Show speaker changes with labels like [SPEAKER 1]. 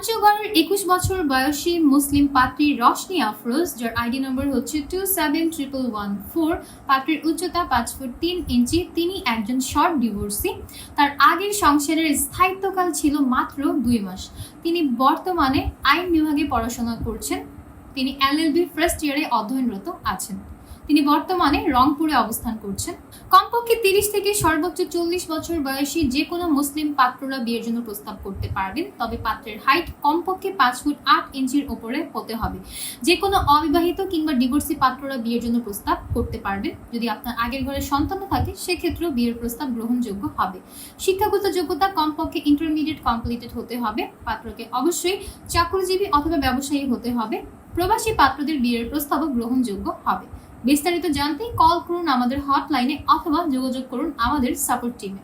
[SPEAKER 1] পঞ্চগড়ের ২১ বছর বয়সী মুসলিম পাত্রী রশনি আফরোজ, যার আইডি নম্বর হচ্ছে 271114, পাত্রীর উচ্চতা 5 ফুট 3 ইঞ্চি। তিনি একজন শর্ট ডিভোর্সি। তার আগের সংসারের স্থায়িত্বকাল ছিল মাত্র 2 মাস। তিনি বর্তমানে আইন বিভাগে পড়াশোনা করছেন। তিনি এলএলবি ফার্স্ট ইয়ারে অধ্যয়নরত আছেন। তিনি বর্তমানে রংপুরে অবস্থান করছেন। কমপক্ষে 30 থেকে সর্বোচ্চ 40 বছর বয়সী যে কোনো মুসলিম পাত্ররা বিয়ের জন্য প্রস্তাব করতে পারবেন, তবে পাত্রের হাইট কমপক্ষে 5 ফুট 8 ইঞ্চির উপরে হতে হবে। যে কোনো অবিবাহিত কিংবা ডিভোর্সি পাত্ররা বিয়ের জন্য প্রস্তাব করতে পারবেন। যদি আপনার আগের ঘরে সন্তান থাকে সেক্ষেত্রেও বিয়ের প্রস্তাব গ্রহণযোগ্য হবে। শিক্ষাগত যোগ্যতা কমপক্ষে ইন্টারমিডিয়েট কমপ্লিটেড হতে হবে। পাত্রকে অবশ্যই চাকরিজীবী অথবা ব্যবসায়ী হতে হবে। প্রবাসী পাত্রদের বিয়ের প্রস্তাবও গ্রহণযোগ্য হবে। বিস্তারিত জানতে কল করুন আমাদের হটলাইনে অথবা যোগাযোগ করুন আমাদের সাপোর্ট টিমে।